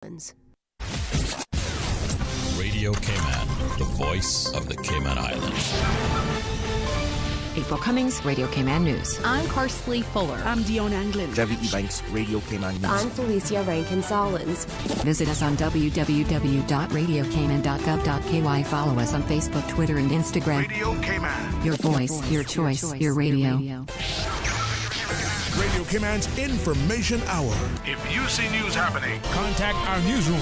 Radio Cayman, the voice of the Cayman Islands. April Cummings, Radio Cayman News. I'm Karsley Fuller. I'm Dion Anglin. Debbie Ebanks, Radio Cayman News. I'm Felicia Rankin-Solins. Visit us on www.radiocayman.gov.ky. Follow us on Facebook, Twitter, and Instagram. Radio Cayman. Your voice, your choice, your radio. Radio Cayman's Information Hour. If you see news happening, contact our newsroom,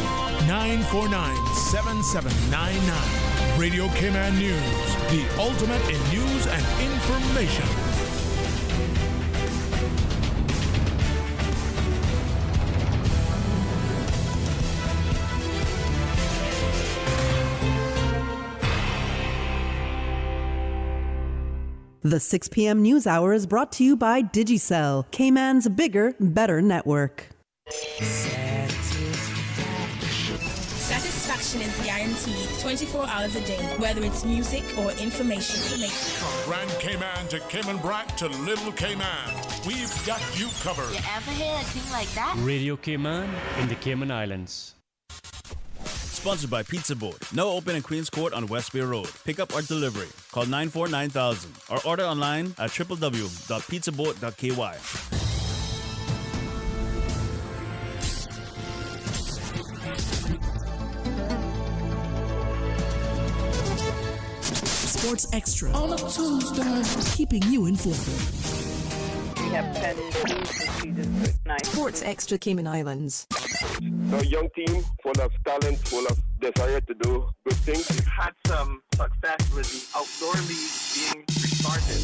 949-7799. Radio Cayman News, the ultimate in news and information. The 6 p.m. News Hour is brought to you by Digicel, Cayman's bigger, better network. Satisfaction is guaranteed 24 hours a day, whether it's music or information. From Grand Cayman to Cayman Brac to Little Cayman, we've got you covered. You ever hear a thing like that? Radio Cayman in the Cayman Islands. Sponsored by Pizza Boat. Now open in Queens Court on West Bay Road. Pick up or delivery. Call 949,000 or order online at www.pizzaboat.ky. Sports Extra. On a Tuesday. Keeping you informed. We have 10 tonight. Sports Extra Cayman Islands. A young team full of talent, full of desire to do good things. We've had some success with the outdoor league being restarted.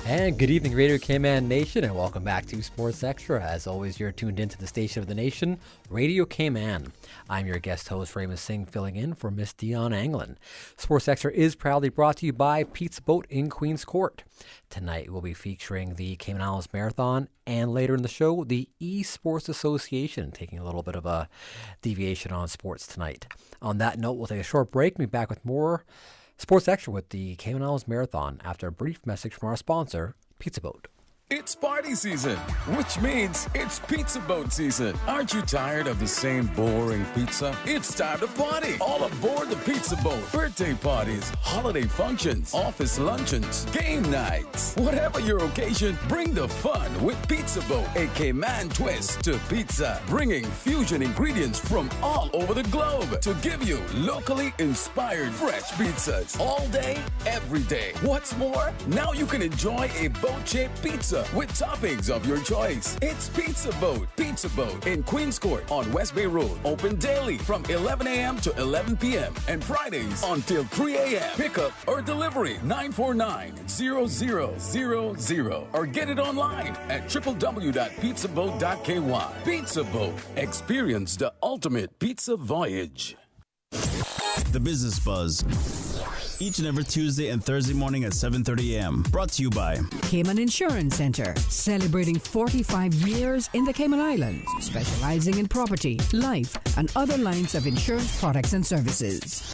And good evening, Radio Cayman Nation, and welcome back to Sports Extra. As always, you're tuned into the station of the nation, Radio Cayman. I'm your guest host, Singh, filling in for Miss Dion Anglin. Sports Extra is proudly brought to you by Pizza Boat in Queens Court. Tonight, we'll be featuring the Cayman Islands Marathon, and later in the show, the Esports Association, taking a little bit of a deviation on sports tonight. On that note, we'll take a short break and be back with more Sports Extra with the Cayman Islands Marathon after a brief message from our sponsor, Pizza Boat. It's party season, which means it's Pizza Boat season. Aren't you tired of the same boring pizza? It's time to party. All aboard the Pizza Boat. Birthday parties, holiday functions, office luncheons, game nights. Whatever your occasion, bring the fun with Pizza Boat, a Cayman twist to pizza, bringing fusion ingredients from all over the globe to give you locally inspired fresh pizzas all day, every day. What's more, now you can enjoy a boat-shaped pizza with toppings of your choice. It's Pizza Boat in Queens Court on West Bay Road. Open daily from 11 a.m. to 11 p.m. and Fridays until 3 a.m. Pickup or delivery 949-0000 or get it online at www.pizzaboat.ky. Pizza Boat. Experience the ultimate pizza voyage. The Business Buzz. Each and every Tuesday and Thursday morning at 7:30 a.m. Brought to you by Cayman Insurance Center, celebrating 45 years in the Cayman Islands, specializing in property, life, and other lines of insurance products and services.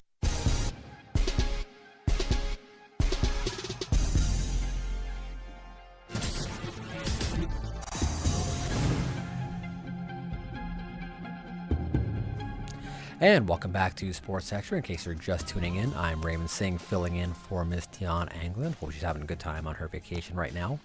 And welcome back to Sports Extra. In case you're just tuning in, I'm Singh, filling in for Miss Dion Anglin. Hope she's having a good time on her vacation right now.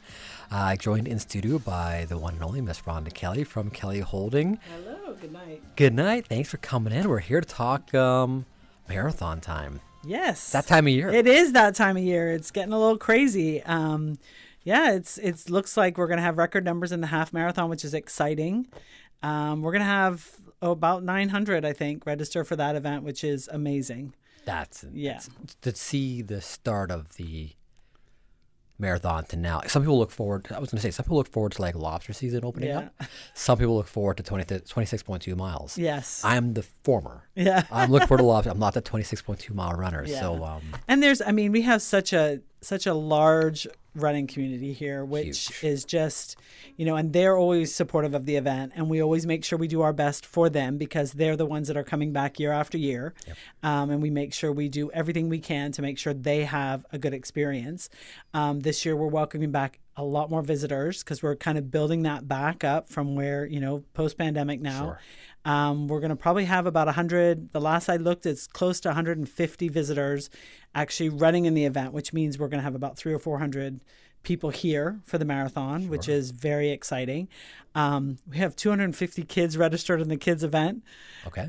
Joined in studio by the one and only Miss Rhonda Kelly from Kelly Holding. Hello, good night. Good night. Thanks for coming in. We're here to talk marathon time. Yes. It's that time of year. It is that time of year. It's getting a little crazy. It looks like we're going to have record numbers in the half marathon, which is exciting. We're going to have about 900, I think, register for that event, which is amazing. To see the start of the marathon to now. Some people look forward to, I was going to say, some people look forward to like lobster season opening up. Some people look forward to 26.2 miles. Yes. I'm the former. Yeah. I'm looking forward to lobster. I'm not the 26.2 mile runner. Yeah. So, and we have such a large running community here, which is just, and they're always supportive of the event, and we always make sure we do our best for them because they're the ones that are coming back year after year. Yep. And we make sure we do everything we can to make sure they have a good experience. This year we're welcoming back a lot more visitors because we're kind of building that back up from where, post-pandemic now. Sure. We're going to probably have about 100. The last I looked, it's close to 150 visitors actually running in the event, which means we're going to have about 300 or 400 people here for the marathon, which is very exciting. We have 250 kids registered in the kids event,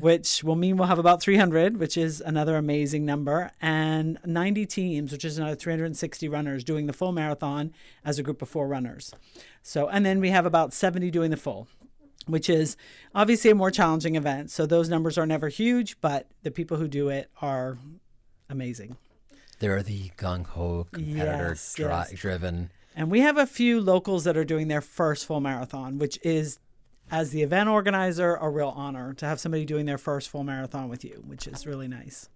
which will mean we'll have about 300, which is another amazing number, and 90 teams, which is another 360 runners doing the full marathon as a group of 4 runners. So, and then we have about 70 doing the full, which is obviously a more challenging event. So those numbers are never huge, but the people who do it are amazing. They're the gung-ho, competitor-driven. And we have a few locals that are doing their first full marathon, which is, as the event organizer, a real honor to have somebody doing their first full marathon with you, which is really nice.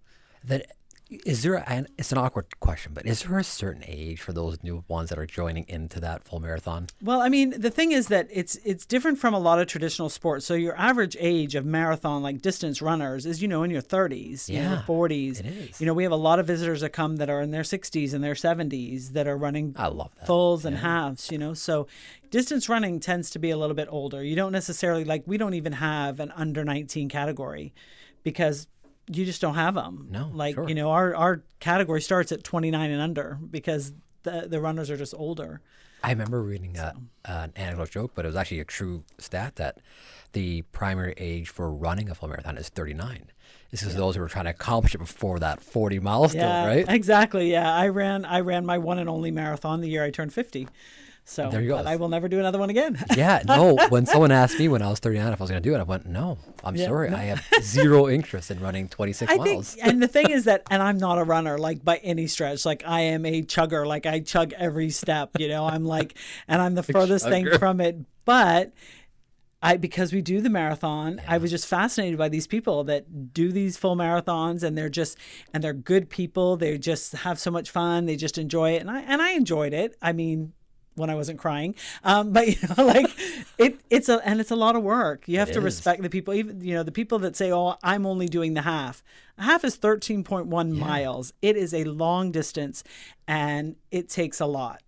It's an awkward question, but is there a certain age for those new ones that are joining into that full marathon? Well, I mean, the thing is that it's different from a lot of traditional sports. So your average age of marathon, like distance runners, is, in your 30s, your 40s. It is. We have a lot of visitors that come that are in their 60s and their 70s that are running fulls and halves, So distance running tends to be a little bit older. You don't necessarily, we don't even have an under 19 category because you just don't have them. No, our category starts at 29 and under because the runners are just older. I remember reading an anecdotal joke, but it was actually a true stat that the primary age for running a full marathon is 39. This is those who were trying to accomplish it before that 40 milestone, right? Exactly. Yeah, I ran my one and only marathon the year I turned 50. So there you go. But I will never do another one again. Yeah, no. When someone asked me when I was 39 if I was going to do it, I went, no, I'm sorry. No. I have zero interest in running 26 miles. And the thing is that, and I'm not a runner, by any stretch. I am a chugger. I chug every step, I'm and I'm the furthest thing from it. But because we do the marathon, I was just fascinated by these people that do these full marathons, and they're good people. They just have so much fun. They just enjoy it. And I enjoyed it. I mean, when I wasn't crying, but it's a lot of work. You have to respect the people, even the people that say, "Oh, I'm only doing the half." A half is 13.1 miles. It is a long distance, and it takes a lot.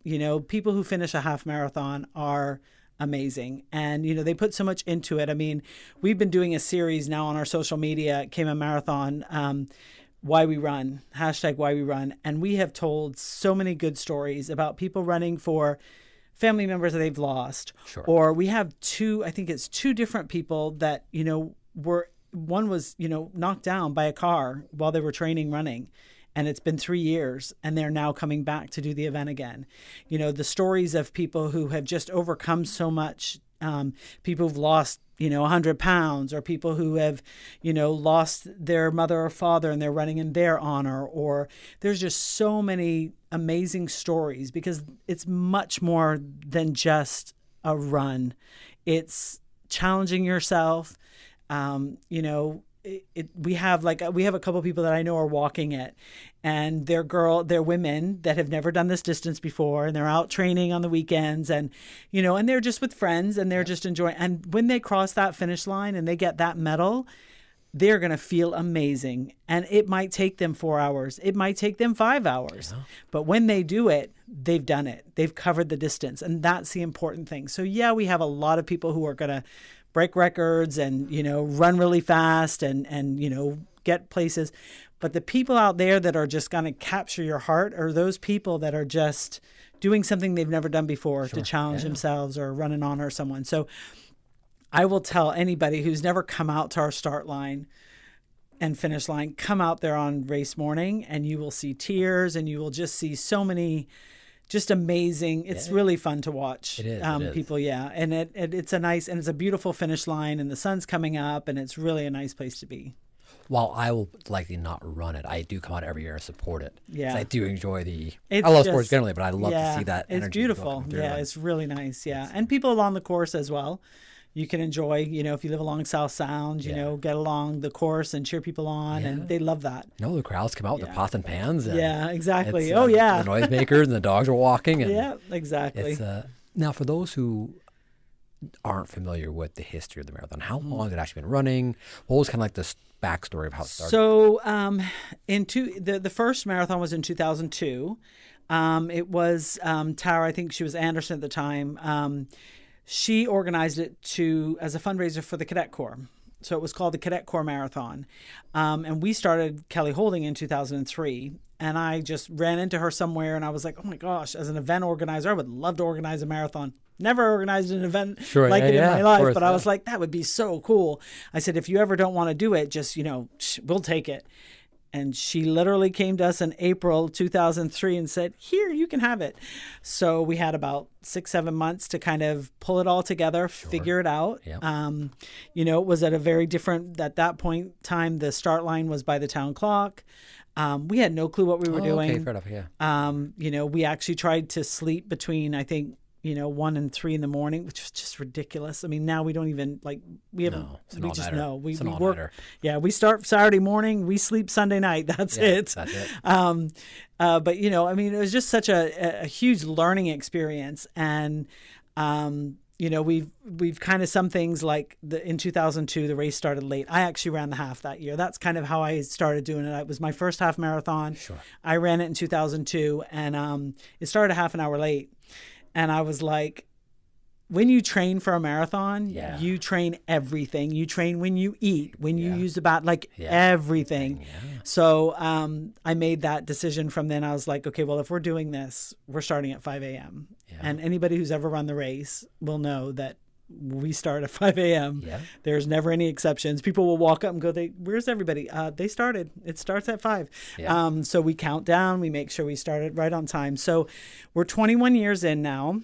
People who finish a half marathon are amazing, and they put so much into it. I mean, we've been doing a series now on our social media, Cayman Marathon. Why We Run, #WhyWeRun. And we have told so many good stories about people running for family members that they've lost. Sure. Or we have two different people that, one was, knocked down by a car while they were training running. And it's been 3 years, and they're now coming back to do the event again. The stories of people who have just overcome so much, people who've lost 100 pounds, or people who have, lost their mother or father and they're running in their honor. Or there's just so many amazing stories because it's much more than just a run. It's challenging yourself. We have a couple of people that I know are walking it, and they're women that have never done this distance before, and they're out training on the weekends, and and they're just with friends, and they're just enjoying. And when they cross that finish line and they get that medal, they're going to feel amazing. And it might take them 4 hours. It might take them 5 hours. Yeah. But when they do it, they've done it. They've covered the distance. And that's the important thing. So yeah, we have a lot of people who are going to break records and, run really fast and get places. But the people out there that are just going to capture your heart are those people that are just doing something they've never done before to challenge themselves or run in honor of someone. So I will tell anybody who's never come out to our start line and finish line, come out there on race morning and you will see tears, and you will just see so many just amazing. It's really fun to watch. It is. People. Yeah. And it's a beautiful finish line, and the sun's coming up, and it's really a nice place to be. while I will likely not run it, I do come out every year and support it. Yeah. I do enjoy I It's love just- sports generally, but I love to see that It's energy. beautiful. Yeah, it's really nice. Yeah. And people along the course as well. You can enjoy, if you live along South Sound, get along the course and cheer people on, and they love that. No, the crowds come out with the pots and pans. And Yeah, exactly. it's, the noisemakers and the dogs are walking. And yeah, exactly. Now, for those who aren't familiar with the history of the marathon, how long has it actually been running? What was kind of like the backstory of how it started? So, the first marathon was in 2002. It was Tara, I think she was Anderson at the time. She organized it as a fundraiser for the Cadet Corps. So it was called the Cadet Corps Marathon. And we started Kelly Holding in 2003. And I just ran into her somewhere and I was like, oh my gosh, as an event organizer, I would love to organize a marathon. Never organized an event in my life, but I was like, that would be so cool. I said, if you ever don't want to do it, just, we'll take it. And she literally came to us in April 2003 and said, here, you can have it. So we had about 6-7 months to kind of pull it all together, figure it out. Yep. It was at a very different, at that point in time, the start line was by the town clock. We had no clue what we were doing. Okay, fair enough, yeah. We actually tried to sleep between, I think, 1 and 3 in the morning, which was just ridiculous. I mean, now we don't even we just know. We work. Yeah, we start Saturday morning, we sleep Sunday night. That's it. That's it. But it was just such a huge learning experience. And, we've kind of some things like in 2002, the race started late. I actually ran the half that year. That's kind of how I started doing it. It was my first half marathon. Sure. I ran it in 2002 and it started a half an hour late. And I was like, when you train for a marathon, you train everything. You train when you eat, when you use the bathroom, everything. Yeah. So I made that decision from then. I was like, okay, well, if we're doing this, we're starting at 5 a.m. Yeah. And anybody who's ever run the race will know that we start at 5 a.m. Yeah. There's never any exceptions. People will walk up and go, where's everybody? They started. It starts at 5. Yeah. So we count down. We make sure we started right on time. So we're 21 years in now.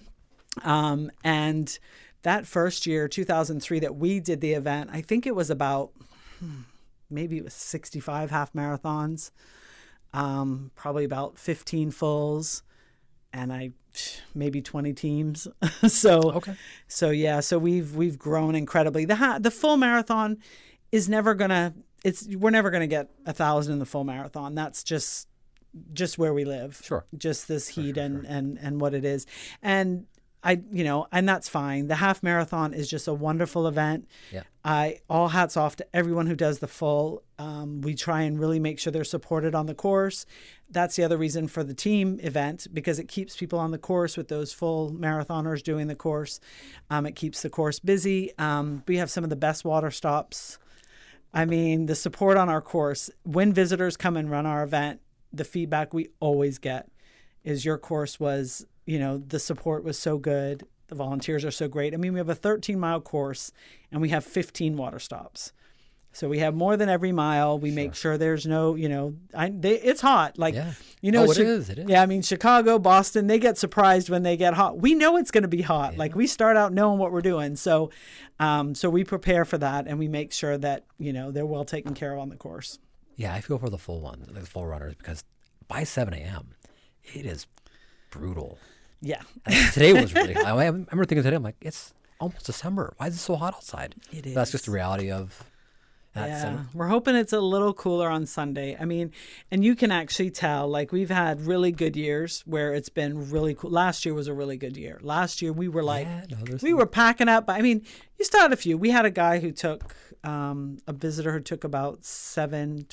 And that first year, 2003, that we did the event, I think it was about, maybe it was 65 half marathons, probably about 15 fulls, and maybe 20 teams. So we've grown incredibly. The full marathon is never gonna. We're never gonna get 1,000 in the full marathon. That's just where we live. Sure. Just this heat and what it is, and and that's fine. The half marathon is just a wonderful event. Yeah. All hats off to everyone who does the full. We try and really make sure they're supported on the course. That's the other reason for the team event, because it keeps people on the course with those full marathoners doing the course. It keeps the course busy. We have some of the best water stops. I mean, the support on our course, when visitors come and run our event, the feedback we always get is your course was, the support was so good. The volunteers are so great. I mean, we have a 13-mile course and we have 15 water stops. So we have more than every mile. We make sure there's no, it's hot. Like, it is. Yeah, I mean, Chicago, Boston, they get surprised when they get hot. We know it's going to be hot. Yeah. Like, we start out knowing what we're doing. So, so we prepare for that and we make sure that, they're well taken care of on the course. Yeah, I feel for the full runners, because by 7 a.m., it is brutal. Yeah. Today was really hot. I remember thinking today, I'm like, it's almost December. Why is it so hot outside? It is. That's just the reality of that. Yeah. We're hoping it's a little cooler on Sunday. I mean, and you can actually tell, like, we've had really good years where it's been really cool. Last year was a really good year. Last year we were like, we were packing up. I mean, you still had a few. We had a guy who took, a visitor who took about 7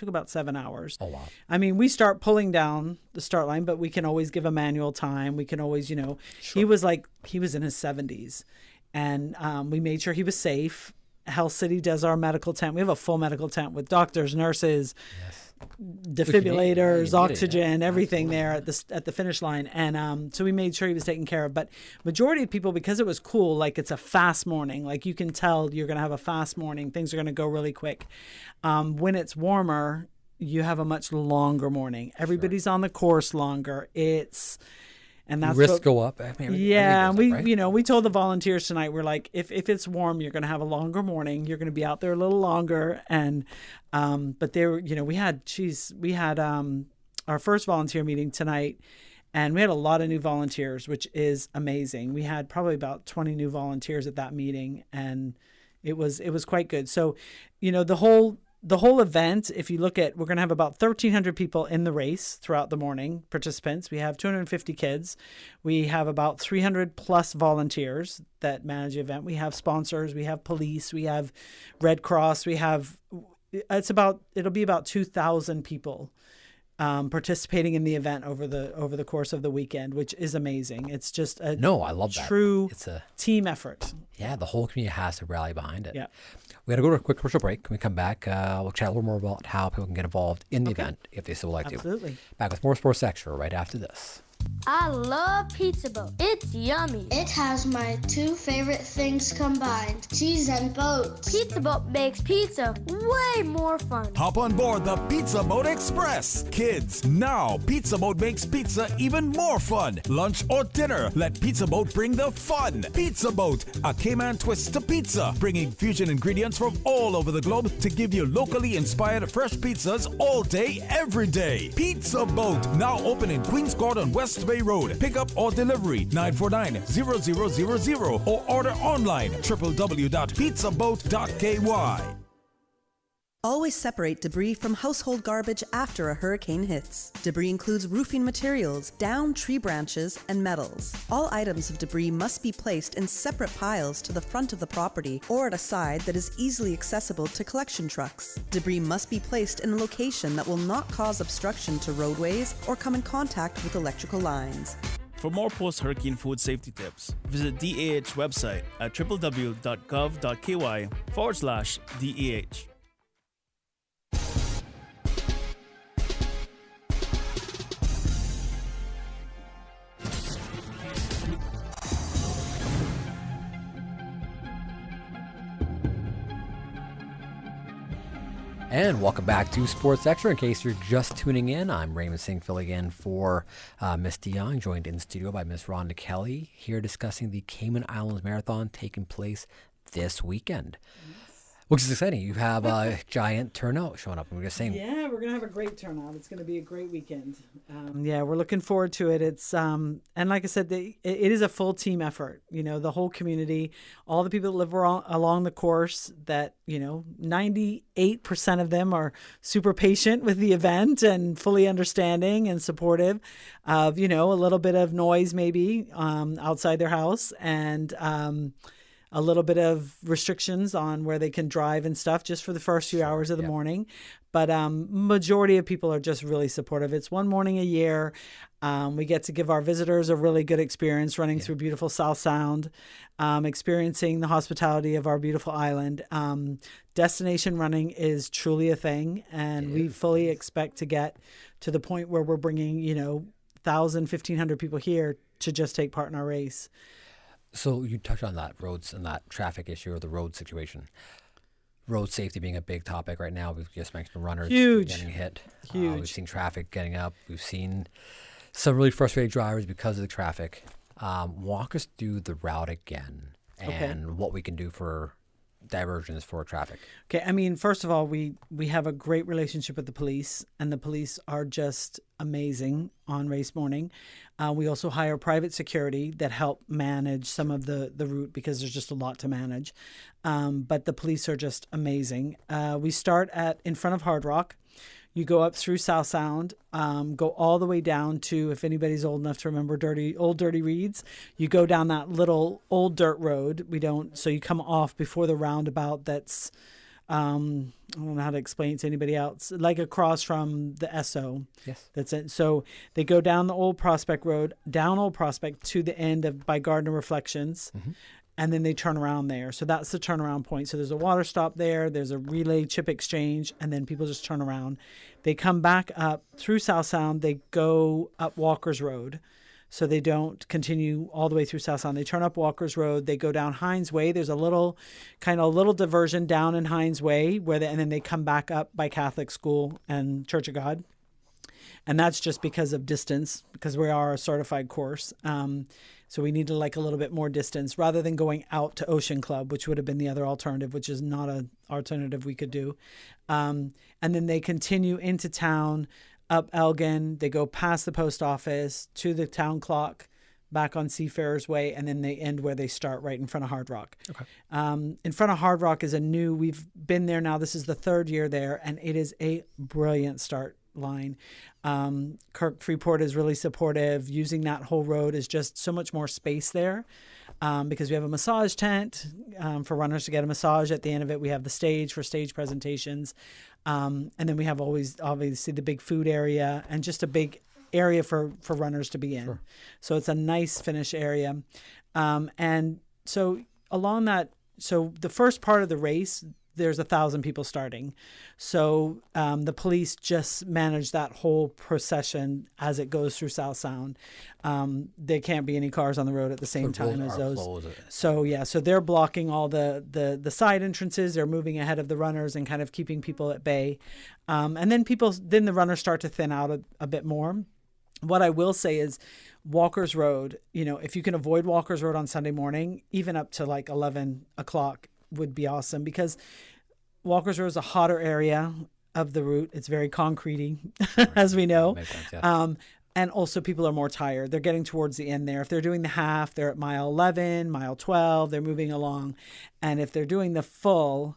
hours. Oh, wow. I mean, we start pulling down the start line, but we can always give a manual time. We can always, Sure. he was in his 70s, and we made sure he was safe. Health City does our medical tent. We have a full medical tent with doctors, nurses, defibrillators, oxygen, everything there at the finish line. And so we made sure he was taken care of. But majority of people, because it was cool, like, it's a fast morning. Like, you can tell you're going to have a fast morning. Things are going to go really quick. When it's warmer, you have a much longer morning. Everybody's on the course longer. And that's risks what, go up. I mean, yeah, everything goes up, right? we told the volunteers tonight, we're like, if it's warm, you're going to have a longer morning. You're going to be out there a little longer. And but they were, we had our first volunteer meeting tonight, and we had a lot of new volunteers, which is amazing. We had probably about 20 new volunteers at that meeting, and it was quite good. So, the whole event, if you look at, we're going to have about 1,300 people in the race throughout the morning, participants. We have 250 kids. We have about 300 plus volunteers that manage the event. We have sponsors. We have police. We have Red Cross. It'll be about 2,000 people participating in the event over the course of the weekend, which is amazing. It's just I love that. True it's a team effort. Yeah, the whole community has to rally behind it. Yeah. We got to go to a quick commercial break. When we come back, we'll chat a little more about how people can get involved in the event if they still would like to. Absolutely. Back with more Sports Extra right after this. I love Pizza Boat. It's yummy. It has my two favorite things combined, cheese and boats. Pizza Boat makes pizza way more fun. Hop on board the Pizza Boat Express. Kids, now Pizza Boat makes pizza even more fun. Lunch or dinner, let Pizza Boat bring the fun. Pizza Boat, a Cayman twist to pizza, bringing fusion ingredients from all over the globe to give you locally inspired fresh pizzas all day, every day. Pizza Boat, now open in Queens Court on West Bay Road. Pick up or delivery 949-0000 or order online www.pizzaboat.ky. Always separate debris from household garbage after a hurricane hits. Debris includes roofing materials, downed tree branches, and metals. All items of debris must be placed in separate piles to the front of the property or at a side that is easily accessible to collection trucks. Debris must be placed in a location that will not cause obstruction to roadways or come in contact with electrical lines. For more post-hurricane food safety tips, visit DAH website at www.gov.ky/DAH. And welcome back to Sports Extra. In case you're just tuning in, I'm Raymond Singh filling in for Miss DeYoung, joined in studio by Miss Rhonda Kelly, here discussing the Cayman Islands Marathon taking place this weekend. Which is exciting. You have a giant turnout showing up. We're just saying. Yeah, we're going to have a great turnout. It's going to be a great weekend. We're looking forward to it. It's and like I said, it is a full team effort. The whole community, all the people that live along the course, that 98% of them are super patient with the event and fully understanding and supportive of a little bit of noise maybe outside their house, and a little bit of restrictions on where they can drive and stuff just for the first few hours of the morning. But majority of people are just really supportive. It's one morning a year. We get to give our visitors a really good experience running through beautiful South Sound, experiencing the hospitality of our beautiful island. Destination running is truly a thing, and we fully expect to get to the point where we're bringing, 1,000, 1,500 people here to just take part in our race. So you touched on that roads and that traffic issue or the road situation. Road safety being a big topic right now. We've just mentioned runners getting hit. We've seen traffic getting up. We've seen some really frustrated drivers because of the traffic. Walk us through the route again and what we can do for diversions for traffic. Okay, first of all, we have a great relationship with the police, and the police are just amazing on race morning. We also hire private security that help manage some of the route because there's just a lot to manage. But the police are just amazing. We start in front of Hard Rock. You go up through South Sound, go all the way down to, if anybody's old enough to remember Old Dirty Reeds, you go down that little old dirt road. So you come off before the roundabout that's, I don't know how to explain it to anybody else, like across from the Esso. Yes. That's it. So they go down the Old Prospect Road, down Old Prospect to the end by Gardner Reflections. Mm-hmm. And then they turn around there. So that's the turnaround point. So there's a water stop there. There's a relay chip exchange. And then people just turn around. They come back up through South Sound. They go up Walker's Road. So they don't continue all the way through South Sound. They turn up Walker's Road. They go down Hines Way. There's a little diversion down in Hines Way. And then they come back up by Catholic School and Church of God. And that's just because of distance, because we are a certified course. So we need to like a little bit more distance rather than going out to Ocean Club, which would have been the other alternative, which is not an alternative we could do. And then they continue into town, up Elgin. They go past the post office to the town clock, back on Seafarers Way, and then they end where they start, right in front of Hard Rock. Okay. In front of Hard Rock is we've been there now. This is the 3rd year there, and it is a brilliant start line. Kirk Freeport is really supportive. Using that whole road is just so much more space there, because we have a massage tent for runners to get a massage. At the end of it, we have the stage for stage presentations. And then we have obviously the big food area and just a big area for runners to be in. Sure. So it's a nice finish area. And so along that, so the first part of the race, there's 1,000 people starting. So the police just manage that whole procession as it goes through South Sound. There can't be any cars on the road at the same time as those. So they're blocking all the side entrances. They're moving ahead of the runners and kind of keeping people at bay. And then the runners start to thin out a bit more. What I will say is Walker's Road, if you can avoid Walker's Road on Sunday morning, even up to like 11 o'clock would be awesome, because Walker's Road is a hotter area of the route. It's very concretey, as we know. Makes sense, yeah. And also people are more tired. They're getting towards the end there. If they're doing the half, they're at mile 11, mile 12, they're moving along. And if they're doing the full,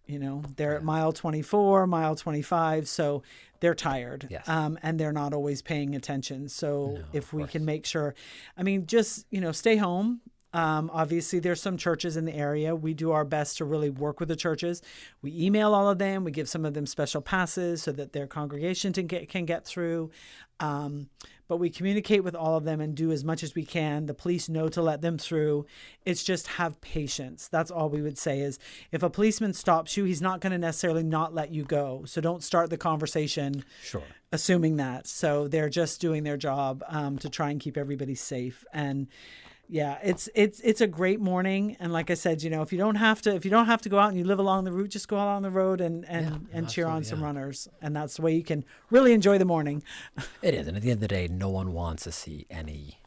they're at mile 24, mile 25. So they're tired. Yes. And they're not always paying attention. So if we can make sure, just, stay home. Obviously, there's some churches in the area. We do our best to really work with the churches. We email all of them. We give some of them special passes so that their congregation can get through. But we communicate with all of them and do as much as we can. The police know to let them through. It's just have patience. That's all we would say is if a policeman stops you, he's not going to necessarily not let you go. So don't start the conversation assuming that. So they're just doing their job to try and keep everybody safe. And yeah, it's a great morning, and like I said, if you don't have to go out and you live along the route, just go out on the road and cheer on some runners, and that's the way you can really enjoy the morning. It is, and at the end of the day, no one wants to see any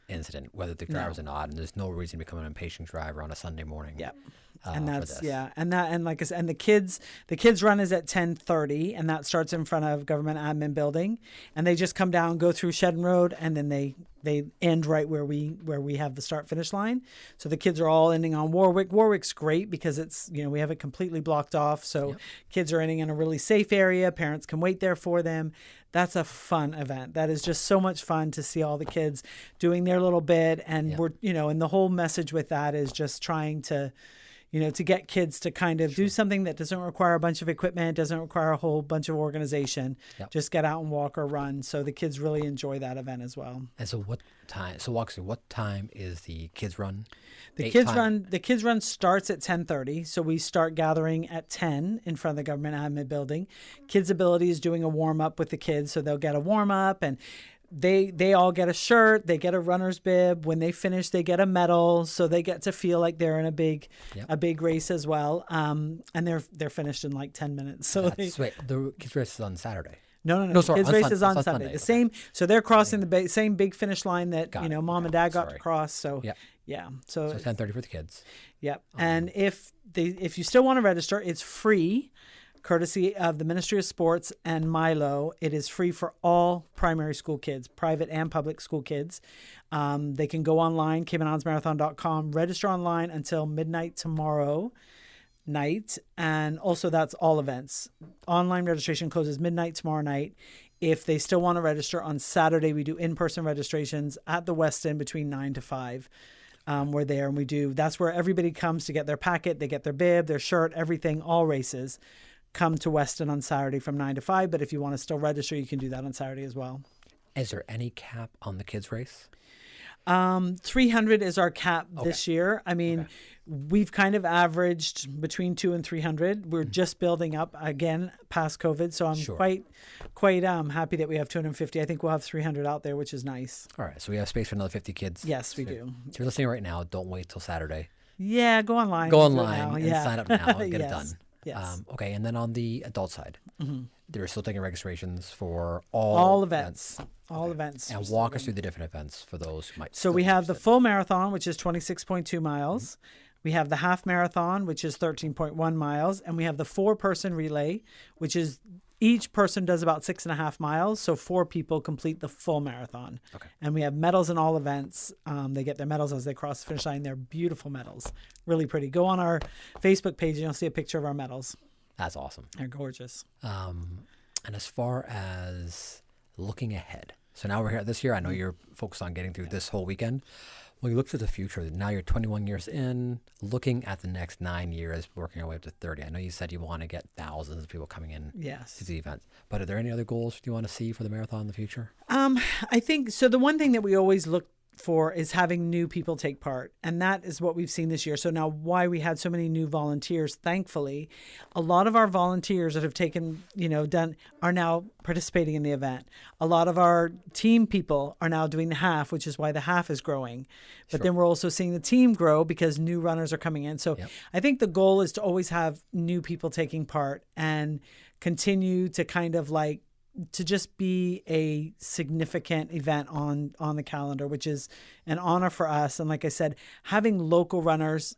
incident, whether the driver's or not, and there's no reason to become an impatient driver on a Sunday morning. Yeah. And that's and like I said, and the kids run is at 10:30, and that starts in front of Government Admin Building, and they just come down, go through Shedden Road, and then they end right where we have the start finish line. So the kids are all ending on Warwick. Warwick's great because it's we have it completely blocked off, so kids are ending in a really safe area. Parents can wait there for them. That's a fun event. That is just so much fun to see all the kids doing their little bit, and we're and the whole message with that is just trying to to get kids to kind of do something that doesn't require a bunch of equipment, doesn't require a whole bunch of organization. Just get out and walk or run. So the kids really enjoy that event as well. And so what time? So walk through, what time is the kids run? The kids run starts at 10:30. So we start gathering at 10 in front of the Government Admin Building. Kids Ability is doing a warm up with the kids, so they'll get a warm up and they all get a shirt, they get a runner's bib. When they finish, they get a medal, so they get to feel like they're in a big race as well. And they're finished in like 10 minutes. So the kids race is on Saturday. No. Sorry, kids race is on Sunday. The same. So they're crossing the same big finish line that mom and dad got to cross. So So 10:30 for the kids. Yep. And if you still want to register, it's free. Courtesy of the Ministry of Sports and Milo. It is free for all primary school kids, private and public school kids. They can go online, CaymanIslandsMarathon.com, register online until midnight tomorrow night. And also that's all events. Online registration closes midnight tomorrow night. If they still want to register on Saturday, we do in-person registrations at the West End between 9 to 5. We're there and that's where everybody comes to get their packet. They get their bib, their shirt, everything, all races. Come to Weston on Saturday from 9 to 5, but if you want to still register, you can do that on Saturday as well. Is there any cap on the kids' race? 300 is our cap this year. We've kind of averaged between 200 and 300. We're just building up again past COVID, so I'm quite happy that we have 250. I think we'll have 300 out there, which is nice. All right, so we have space for another 50 kids. Yes, we do. If you're listening right now, don't wait till Saturday. Yeah, go online. Go online and sign up now and get it done. Yes. Okay, and then on the adult side, they're still taking registrations for all events. All events. And walk us through the different events for those who might. So we have the full marathon, which is 26.2 miles. We have the half marathon, which is 13.1 miles. And we have the 4-person relay, which is each person does about 6.5 miles. So 4 people complete the full marathon. Okay. And we have medals in all events. They get their medals as they cross the finish line. They're beautiful medals. Really pretty. Go on our Facebook page and you'll see a picture of our medals. That's awesome. They're gorgeous. And as far as looking ahead, so now we're here this year. I know you're focused on getting through this whole weekend. When you look to the future, now you're 21 years in, looking at the next 9 years, working our way up to 30. I know you said you want to get thousands of people coming in to the event, but are there any other goals you want to see for the marathon in the future? I think so. The one thing that we always look for is having new people take part. And that is what we've seen this year. So now why we had so many new volunteers, thankfully, a lot of our volunteers that have taken, are now participating in the event. A lot of our team people are now doing the half, which is why the half is growing. But then we're also seeing the team grow because new runners are coming in. So I think the goal is to always have new people taking part and continue to kind of to just be a significant event on the calendar, which is an honor for us. And like I said, having local runners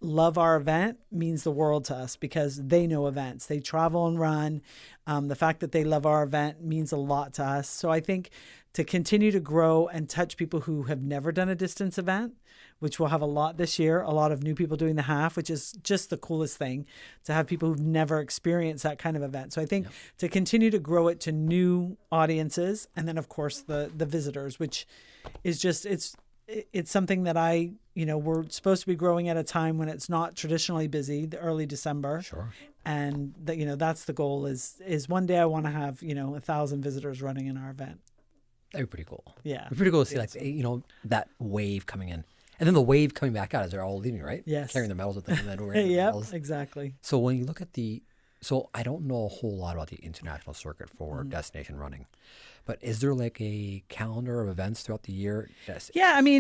love our event means the world to us because they know events. They travel and run. The fact that they love our event means a lot to us. So I think to continue to grow and touch people who have never done a distance event, which we'll have a lot this year, a lot of new people doing the half, which is just the coolest thing to have people who've never experienced that kind of event. So I think to continue to grow it to new audiences, and then of course the visitors, which is just, it's something that we're supposed to be growing at a time when it's not traditionally busy, the early December. Sure. And that's the goal is one day I want to have, 1,000 visitors running in our event. That'd be pretty cool. Yeah. It'd be pretty cool to see that wave coming in. And then the wave coming back out as they're all leaving, right? Yes. Carrying their medals with them and then wearing their medals. Exactly. So when you look at so I don't know a whole lot about the international circuit for destination running, but is there a calendar of events throughout the year? Yeah, we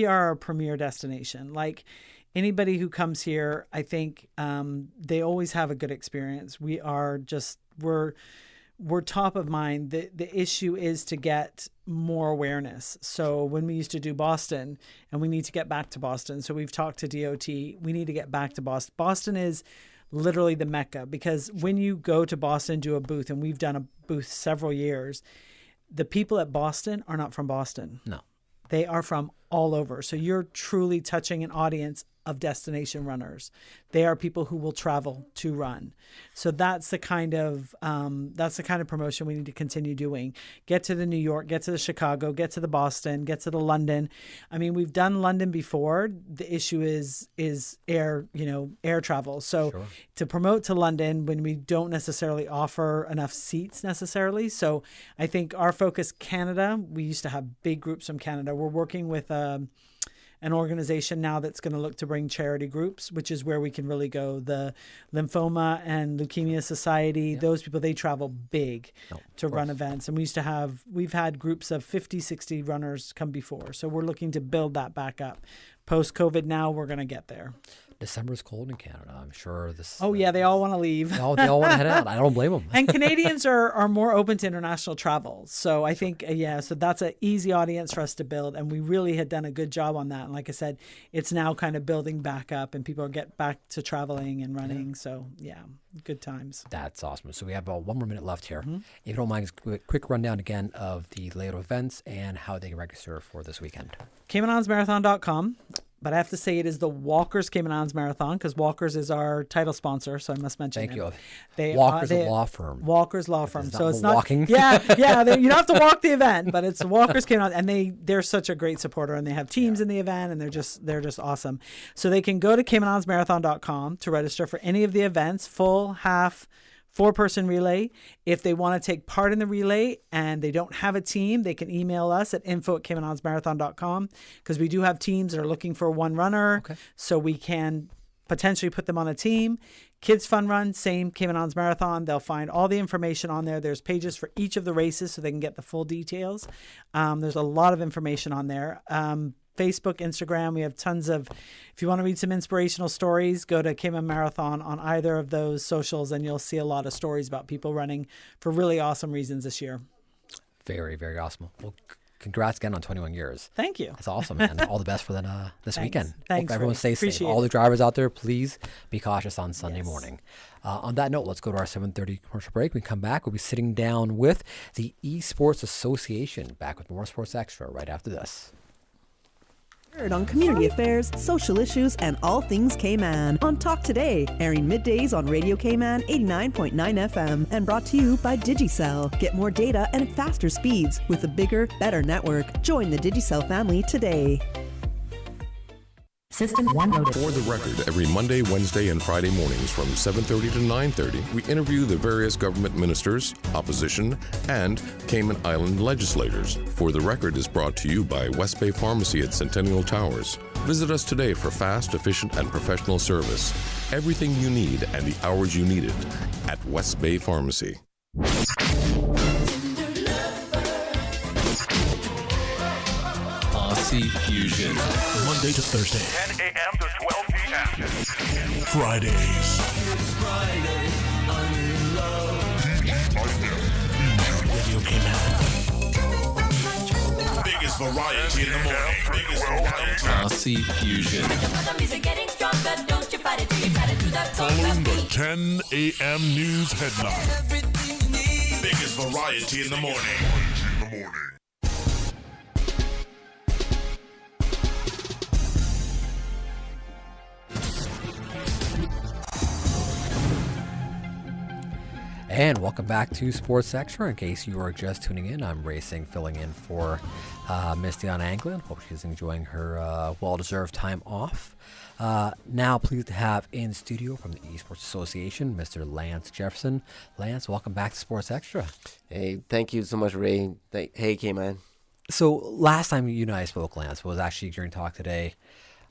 are a premier destination. Like anybody who comes here, I think they always have a good experience. We're top of mind. The issue is to get more awareness. So when we used to do Boston, and we need to get back to Boston. So we've talked to DOT. We need to get back to Boston. Boston is literally the Mecca because when you go to Boston, do a booth, and we've done a booth several years, the people at Boston are not from Boston. No. They are from all over. So you're truly touching an audience of destination runners. They are people who will travel to run. So that's the kind of promotion we need to continue doing. Get to the New York, get to the Chicago, get to the Boston, get to the London. I mean, we've done London before. The issue is air travel. So to promote to London when we don't necessarily offer enough seats necessarily. So I think our focus, Canada, we used to have big groups from Canada. We're working with an organization now that's going to look to bring charity groups, which is where we can really go. The Lymphoma and Leukemia Society, those people, they travel big to run events. And we've had groups of 50, 60 runners come before. So we're looking to build that back up. Post-COVID now, we're going to get there. December's cold in Canada. I'm sure this. Oh, yeah. They all want to leave. They all want to head out. I don't blame them. And Canadians are more open to international travel. So I think, so that's an easy audience for us to build. And we really had done a good job on that. And like I said, it's now kind of building back up and people get back to traveling and running. Yeah. So, good times. That's awesome. So we have about 1 more minute left here. If you don't mind, quick rundown again of the layout of events and how they can register for this weekend. CaymanIslandsMarathon.com. But I have to say it is the Walker's Cayman Islands Marathon because Walker's is our title sponsor, so I must mention Thank you. They Walker's a law firm. Walker's law firm. So it's not walking. Yeah. You don't have to walk the event, but it's Walker's Cayman Islands, and they're such a great supporter, and they have teams in the event, and they're just awesome. So they can go to CaymanIslandsMarathon.com to register for any of the events, full, half, 4-person relay. If they want to take part in the relay and they don't have a team, they can email us at info@CaymanIslandsMarathon.com because we do have teams that are looking for one runner. So we can potentially put them on a team. Kids Fun Run, same, Cayman Islands Marathon. They'll find all the information on there. There's pages for each of the races so they can get the full details. There's a lot of information on there. Facebook, Instagram. We have tons of, if you want to read some inspirational stories, go to Cayman Marathon on either of those socials, and you'll see a lot of stories about people running for really awesome reasons this year. Very, very awesome. Well, congrats again on 21 years. Thank you. That's awesome, man. All the best for this weekend. Thanks. Hope everyone stays safe. Appreciate All it. the drivers out there, please be cautious on Sunday morning. On that note, let's go to our 7:30 commercial break. When we come back, we'll be sitting down with the Esports Association. Back with more Sports Extra right after this. Heard on community affairs, social issues, and all things Cayman on Talk Today, airing middays on Radio Cayman 89.9 FM and brought to you by Digicel. Get more data and faster speeds with a bigger, better network. Join the Digicel family today. System 1 loaded. For the record, every Monday, Wednesday, and Friday mornings from 7:30 to 9:30, we interview the various government ministers, opposition, and Cayman Island legislators. For the record is brought to you by West Bay Pharmacy at Centennial Towers. Visit us today for fast, efficient, and professional service. Everything you need and the hours you need it at West Bay Pharmacy. Aussie Fusion. Monday to Thursday. 10 a.m. to 12 p.m. Fridays. Radio Cayman. Biggest variety in the morning. Biggest variety. Aussie Fusion. Following the 10 a.m. news headline. Biggest variety in the morning. And welcome back to Sports Extra. In case you are just tuning in, I'm Ray Singh filling in for Misty on Anglin. Hope she's enjoying her well-deserved time off. Now pleased to have in studio from the Esports Association, Mr. Lance Jefferson. Lance, welcome back to Sports Extra. Hey, thank you so much, Ray. Hey, K-Man. So last time you and I spoke, Lance, was actually during Talk Today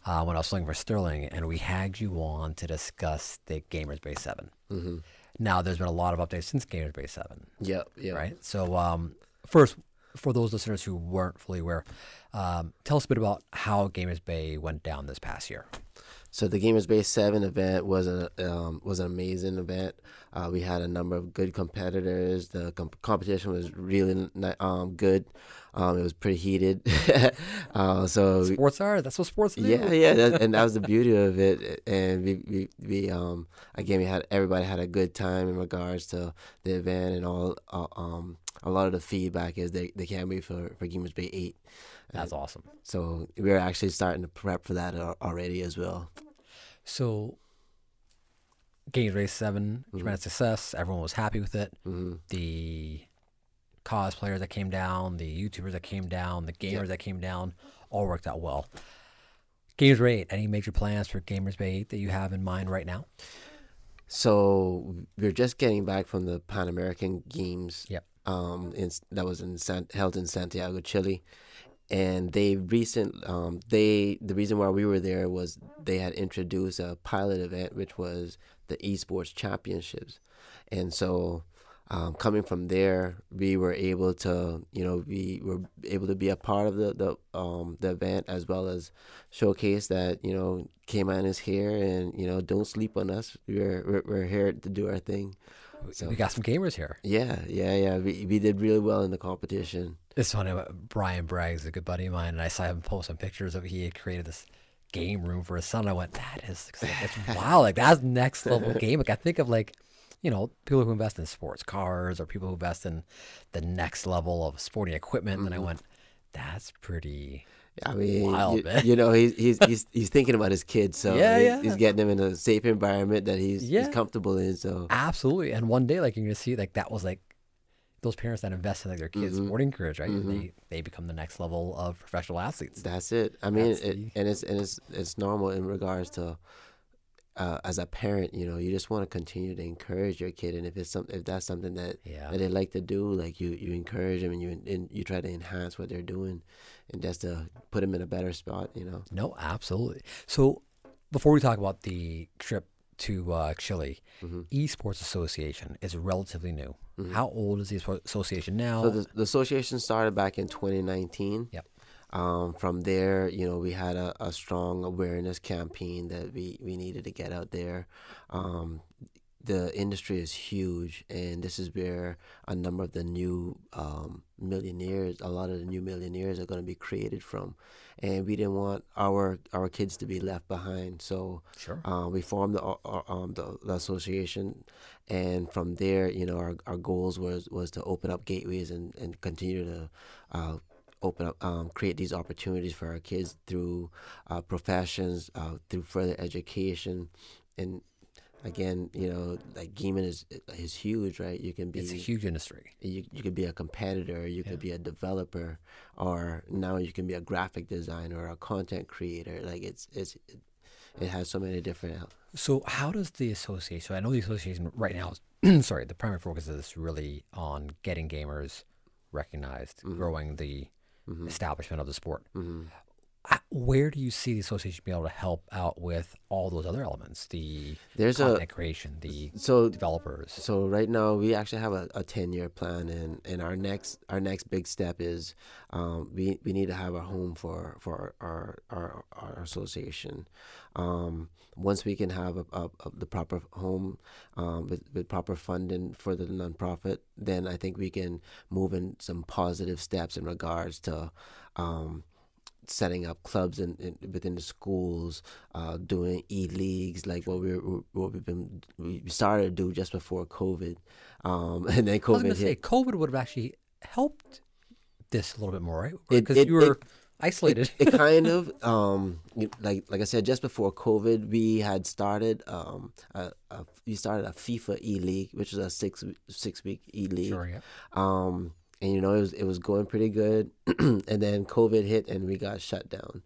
when I was filling for Sterling, and we had you on to discuss the Gamers Base 7. Mm-hmm. Now, there's been a lot of updates since Gamers Base 7. Yeah. Right? So, first, for those listeners who weren't fully aware, tell us a bit about how Gamers Bay went down this past year. So the Gamers Base 7 event was an amazing event. We had a number of good competitors. The competition was really good. It was pretty heated. So sports are. That's what sports do. Yeah, and that was the beauty of it. And we everybody had a good time in regards to the event and all. A lot of the feedback is they can't wait for Gamers Bay 8. That's awesome. So we're actually starting to prep for that already as well. So Gamers Base 7, tremendous success. Everyone was happy with it. Mm-hmm. The cosplayers that came down, the YouTubers that came down, the gamers that came down, all worked out well. Gamers Bay 8, any major plans for Gamers Bay 8 that you have in mind right now? So we're just getting back from the Pan American Games. Yep. That was held in Santiago, Chile. And the reason why we were there was they had introduced a pilot event, which was the Esports Championships. And so coming from there, we were able to be a part of the event, as well as showcase that, Cayman is here and, don't sleep on us. We're here to do our thing. So we got some gamers here. Yeah. We did really well in the competition. It's funny. Brian Bragg's a good buddy of mine, and I saw him post some pictures of he had created this game room for his son. I went, it's wow, like that's next level game. Like I think of people who invest in sports cars or people who invest in the next level of sporting equipment. Mm-hmm. And I went, that's pretty. I mean, wild, man. He's thinking about his kids, so he's getting them in a safe environment that he's comfortable in. So absolutely, and one day, you're gonna see, that was those parents that invest in their kids' sporting careers, right? Mm-hmm. They become the next level of professional athletes. That's it. I mean, it's normal in regards to. As a parent, you just want to continue to encourage your kid, and if that's something that they like to do, you encourage them and you try to enhance what they're doing, and just to put them in a better spot, No, absolutely. So before we talk about the trip to Chile, Esports Association is relatively new. Mm-hmm. How old is the association now? So the association started back in 2019. Yep. From there, we had a strong awareness campaign that we needed to get out there. The industry is huge, and this is where a number of the new millionaires, a lot of the new millionaires are going to be created from. And we didn't want our kids to be left behind. So we formed the association, and from there, our goals was to open up gateways and continue to open up, create these opportunities for our kids through professions, through further education, and again, like gaming is huge, right? You can be. It's a huge industry. You could be a competitor, you could be a developer, or now you can be a graphic designer or a content creator. Like it has so many different. So how does the association? So I know the association right now is, sorry, the primary focus is really on getting gamers recognized, growing the establishment of the sport. Where do you see the association be able to help out with all those other elements, the content creation, the developers? So right now we actually have a 10-year plan, and our next big step is we need to have a home for our association. Once we can have the proper home with proper funding for the nonprofit, then I think we can move in some positive steps in regards to setting up clubs within the schools, doing e-leagues like what we started to do just before COVID, and then COVID I was going to say COVID would have actually helped this a little bit more, right? Because you were isolated. It kind of like I said, just before COVID, we had started a FIFA e-league, which is a six week e-league. Sure, yeah. And it was going pretty good, and then COVID hit and we got shut down.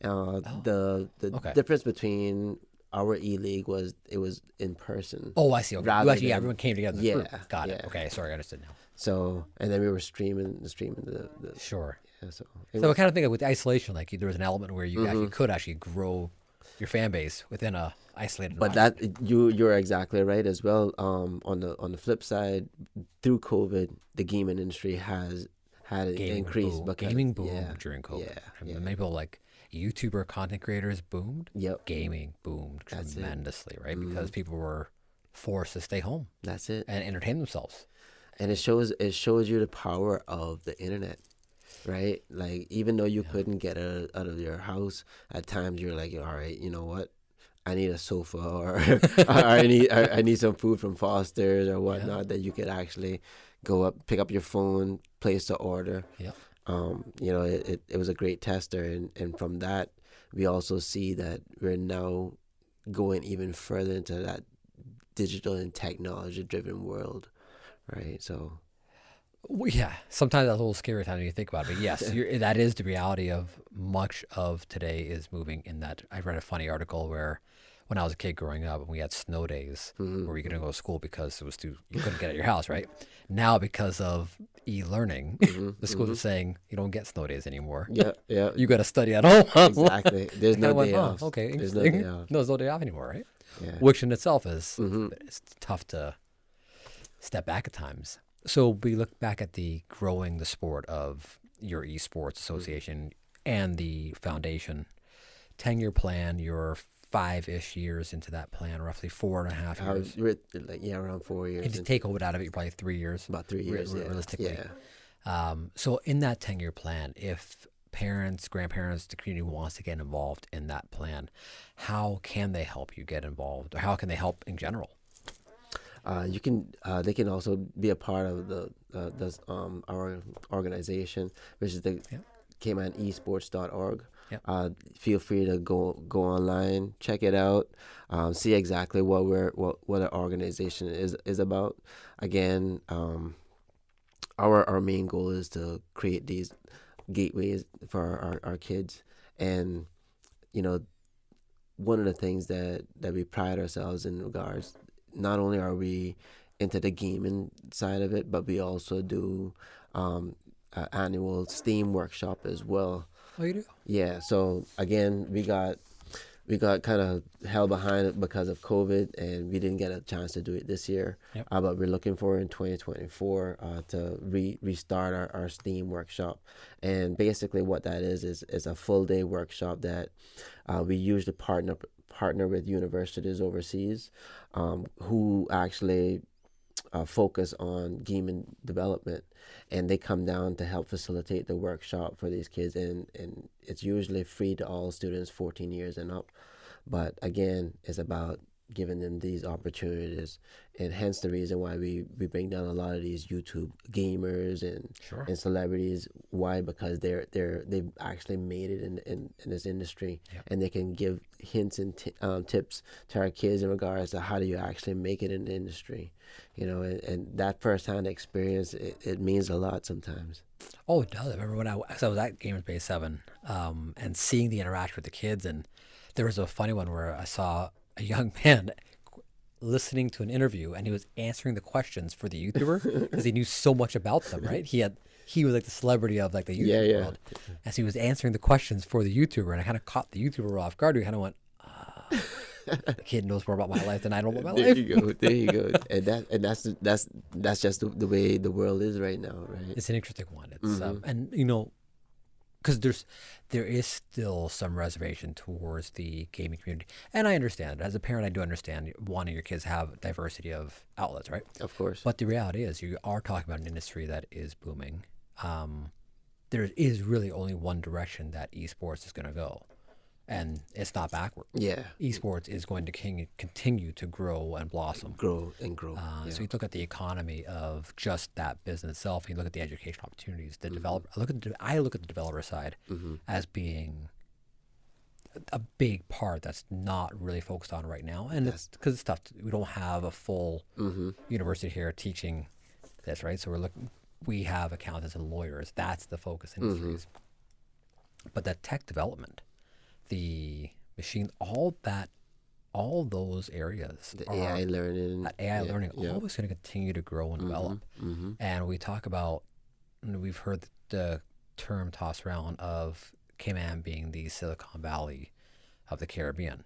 The difference between our e-league was it was in person. Oh, I see. Okay, everyone came together. Got it. Okay, sorry, I understood now. So, and then we were streaming the sure. Yeah, so I kind of think of with isolation, like there was an element where you actually could actually grow your fan base within a isolated. But you're exactly right as well. On the flip side, through COVID, the gaming industry has had an increase. Gaming boomed during COVID. Yeah. Many people like YouTuber content creators boomed. Yep. Gaming boomed tremendously, right? Because people were forced to stay home. That's it. And entertain themselves. And it shows you the power of the internet. Right, like even though you couldn't get out of your house, at times you're like, all right, you know what, I need a sofa, or I need some food from Foster's or whatnot, that you could actually go up, pick up your phone, place the order. Yeah. It was a great tester, and from that we also see that we're now going even further into that digital and technology driven world, right? So. Well, yeah, sometimes that's a little scary time when you think about it. But yes, that is the reality of much of today is moving in that. I read a funny article where when I was a kid growing up, we had snow days where we couldn't go to school because you couldn't get out of your house, right? Now, because of e-learning, the schools are saying you don't get snow days anymore. Yeah. You got to study at home. Exactly. There's no day off. Okay. There's no day off. No, there's no day off anymore, right? Yeah. Which in itself is it's tough to step back at times. So we look back at growing the sport of your esports association and the foundation. 10-year plan, you're 5-ish years into that plan, roughly 4.5 years. Around 4 years. And to take COVID out of it, you're probably 3 years. About 3 years, realistically. Yeah. So in that 10-year plan, if parents, grandparents, the community wants to get involved in that plan, how can they help you get involved, or how can they help in general? They can also be a part of our organization, which is the CaymanEsports.org. Yep. Feel free to go online, check it out, see exactly what our organization is about. Again, our main goal is to create these gateways for our kids, and one of the things that we pride ourselves in regards. Not only are we into the gaming side of it, but we also do an annual STEAM workshop as well. Oh, you do? Yeah. So again, we got we got kind of held behind it because of COVID, and we didn't get a chance to do it this year. Yep. But we're looking for in 2024 to restart our STEAM workshop. And basically what that is a full day workshop that we usually partner with universities overseas who actually focus on gaming development, and they come down to help facilitate the workshop for these kids, and it's usually free to all students 14 years and up. But again, it's about giving them these opportunities, and hence the reason why we bring down a lot of these YouTube gamers and celebrities. Why? Because they've actually made it in this industry, and they can give hints and tips to our kids in regards to how do you actually make it in the industry, and that firsthand experience, it means a lot sometimes. Oh, it does. I remember when I was at Gamers Bay 7 and seeing the interaction with the kids, and there was a funny one where I saw a young man listening to an interview, and he was answering the questions for the YouTuber because he knew so much about them, right? He was like the celebrity of like the YouTube world, and so he was answering the questions for the YouTuber, and I kind of caught the YouTuber off guard. We kind of went, the kid knows more about my life than I know about my life. There you go. And that's just the way the world is right now, right? It's an interesting one. It's and because there is still some reservation towards the gaming community, and I understand. As a parent, I do understand wanting your kids to have diversity of outlets, right? Of course. But the reality is, you are talking about an industry that is booming. There is really only one direction that esports is going to go, and it's not backward. Yeah. Esports is going to continue to grow and blossom. Grow and grow. So you look at the economy of just that business itself, and you look at the educational opportunities, the developer. I look at the developer side as being a big part that's not really focused on right now, and it's because it's tough. We don't have a full university here teaching this, right? So we have accountants and lawyers. That's the focus industries. But that tech development, the machine, all those areas, the AI learning, always going to continue to grow and develop. And we talk about, and we've heard the term tossed around of Cayman being the Silicon Valley of the Caribbean.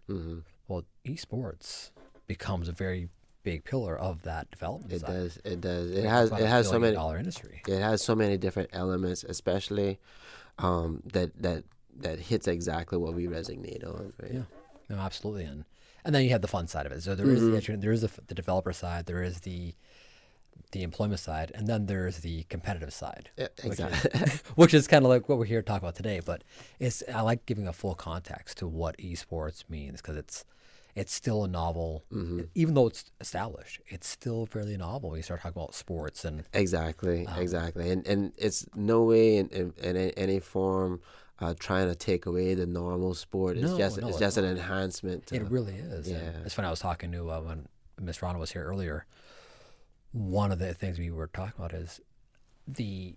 Well, esports becomes a very big pillar of that development. It side. does. It has so many $1 billion industry. It has so many different elements, especially that hits exactly what we resonate on, right? Yeah, no, absolutely. And then you have the fun side of it. So there is the developer side, there is the employment side, and then there's the competitive side. Yeah, exactly. Which is kind of like what we're here to talk about today. But I like giving a full context to what esports means, because it's still a novel, even though it's established. It's still fairly novel when you start talking about sports and exactly, and it's no way in any form trying to take away the normal sport. It's just an enhancement. It really is. Yeah, it's funny. I was talking to when Miss Rana was here earlier. One of the things we were talking about is the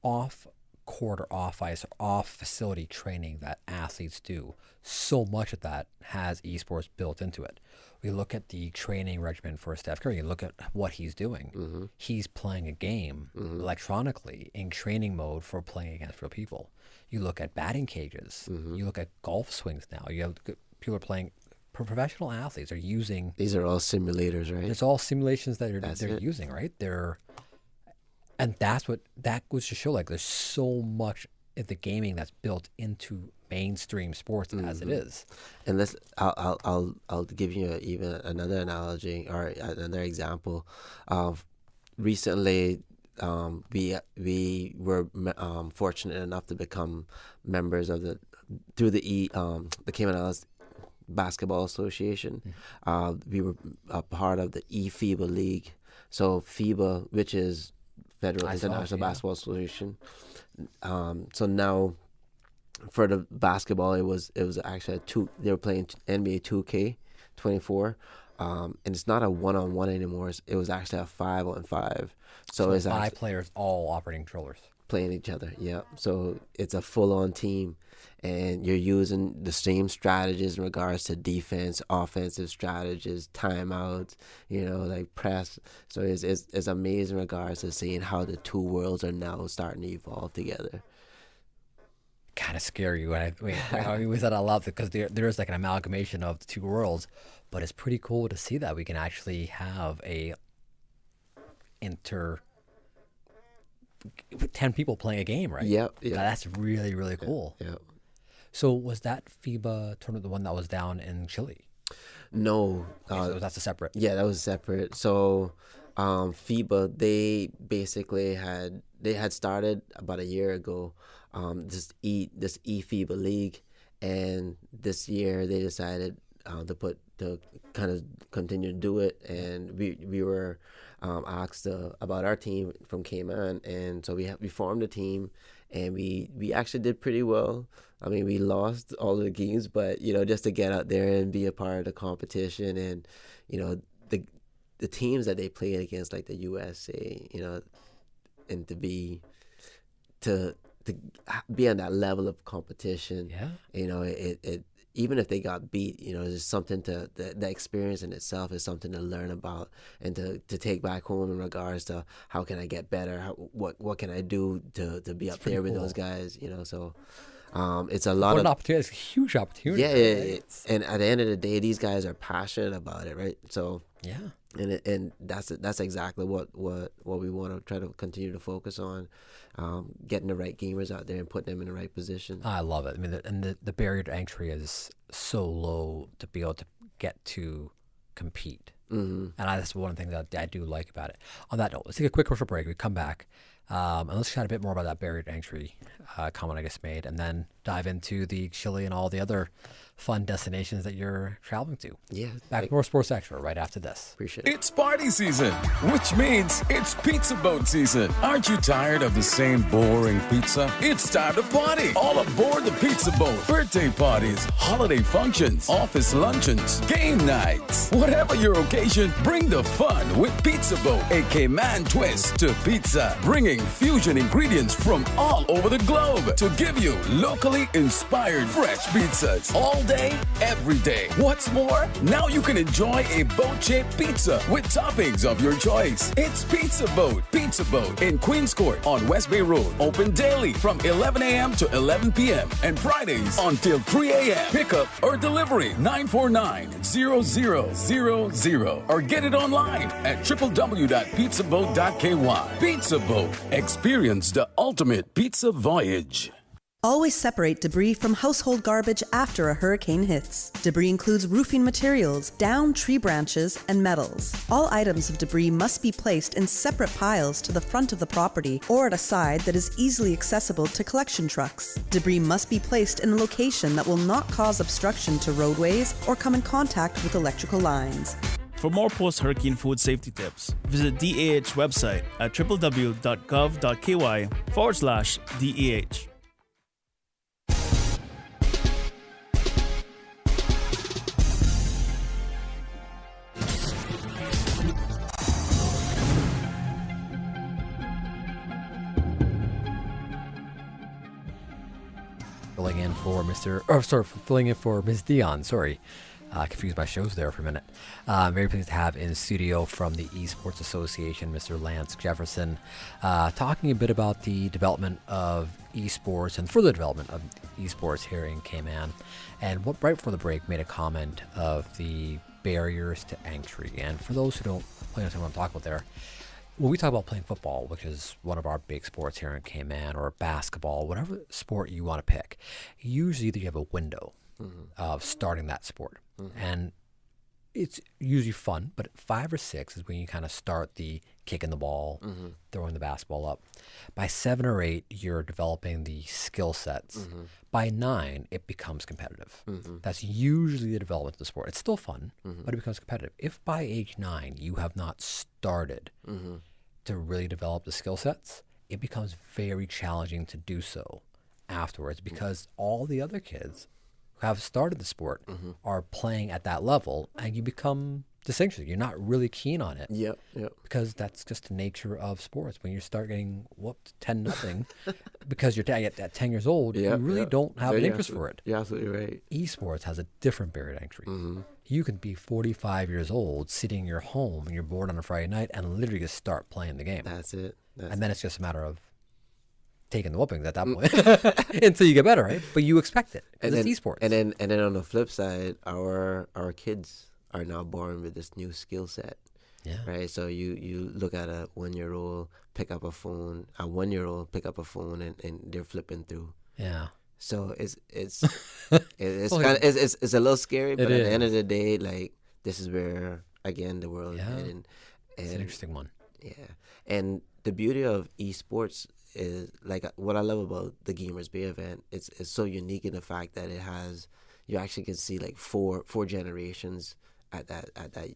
off-court or off-ice or off-facility training that athletes do. So much of that has esports built into it. We look at the training regimen for Steph Curry. You look at what he's doing. He's playing a game electronically in training mode for playing against real people. You look at batting cages. You look at golf swings now. You have people are playing. Professional athletes are using. These are all simulators, right? It's all simulations that they're using, right? And that goes to show, like, there's so much of the gaming that's built into mainstream sports as it is. And I'll give you even another analogy or another example. Recently, we were fortunate enough to become members of the Cayman Islands Basketball Association. We were a part of the FIBA League. So FIBA, which is Federal International Basketball Association. So now for the basketball, it was actually they were playing NBA 2K24. And it's not a 1-on-1 anymore. It was actually a 5-on-5. So it's 5 players all operating controllers. Playing each other, yeah. So it's a full-on team, and you're using the same strategies in regards to defense, offensive strategies, timeouts, like press. So it's amazing in regards to seeing how the two worlds are now starting to evolve together. kind of scary when I always said I love it because there is like an amalgamation of the two worlds, but it's pretty cool to see that we can actually have a 10 people playing a game, right? Yep. That's really, really cool. Yep. So was that FIBA tournament the one that was down in Chile? No. So that's a separate. Yeah, that was separate. So FIBA, they basically had started about a year ago this FIBA league, and this year they decided to kind of continue to do it, and we were asked about our team from Cayman, and so we formed a team, and we actually did pretty well. I mean, we lost all of the games, but just to get out there and be a part of the competition, and the teams that they played against, like the USA, and to be on that level of competition, it even if they got beat, there's something the experience in itself is something to learn about and to take back home in regards to how can I get better, what can I do to be up there with those guys, so it's a lot of an opportunity. It's a huge opportunity. Yeah. And at the end of the day, these guys are passionate about it, right? So yeah. And that's exactly what we want to try to continue to focus on, getting the right gamers out there and putting them in the right position. I love it. I mean, the barrier to entry is so low to be able to get to compete. Mm-hmm. And that's one of the things that I do like about it. On that note, let's take a quick commercial break. We come back, and let's chat a bit more about that barrier to entry comment I just made, and then dive into the Chile and all the other fun destinations that you're traveling to. Yeah. Back with more Sports Extra right after this. Appreciate it. It's party season, which means it's pizza boat season. Aren't you tired of the same boring pizza? It's time to party. All aboard the Pizza Boat. Birthday parties, holiday functions, office luncheons, game nights. Whatever your occasion, bring the fun with Pizza Boat, a Cayman twist to pizza, bringing fusion ingredients from all over the globe to give you locally inspired fresh pizzas all day, every day. What's more, now you can enjoy a boat-shaped pizza with toppings of your choice. It's Pizza Boat in Queens Court on West Bay Road. Open daily from 11 a.m. to 11 p.m. and Fridays until 3 a.m. Pickup or delivery 949-0000 or get it online at www.pizzaboat.ky. Pizza Boat. Experience the ultimate pizza voyage. Always separate debris from household garbage after a hurricane hits. Debris includes roofing materials, downed tree branches, and metals. All items of debris must be placed in separate piles to the front of the property or at a side that is easily accessible to collection trucks. Debris must be placed in a location that will not cause obstruction to roadways or come in contact with electrical lines. For more post-hurricane food safety tips, visit DAH website at www.gov.ky/DAH. Filling in for Ms. Dion. Sorry, confused my shows there for a minute. Very pleased to have in studio from the Esports Association, Mr. Lance Jefferson, talking a bit about the development of esports and further development of esports here in Cayman. And right before the break, made a comment of the barriers to entry. And for those who don't understand what I'm talking about there, when we talk about playing football, which is one of our big sports here in Cayman, or basketball, whatever sport you want to pick, usually you have a window of starting that sport. And it's usually fun, but 5 or 6 is when you kind of start the kicking the ball, throwing the basketball up. By 7 or 8, you're developing the skill sets. By 9, it becomes competitive. That's usually the development of the sport. It's still fun, but it becomes competitive. If by age 9 you have not started to really develop the skill sets, it becomes very challenging to do so afterwards, because all the other kids who have started the sport are playing at that level, and you become distinction. You're not really keen on it. Yep. Because that's just the nature of sports. When you start getting whooped 10-0, because you're at 10 years old, you really don't have an interest for it. You're absolutely right. Esports has a different barrier to entry. You can be 45 years old, sitting in your home, and you're bored on a Friday night, and literally just start playing the game. That's it. And then it's just a matter of taking the whoopings at that point until you get better, right? But you expect it. And It's then, esports. and then on the flip side, our kids are now born with this new skill set. Yeah. Right. So you look at a 1-year-old pick up a phone, a 1-year-old pick up a phone, and they're flipping through. Yeah. So it's Well, it's a little scary, but it at the end is. of the day, like this is where again the world is Yeah. heading. It's an interesting one. Yeah, and the beauty of esports is like what I love about the Gamers Bay event. It's so unique in the fact that it has you actually can see like four generations at that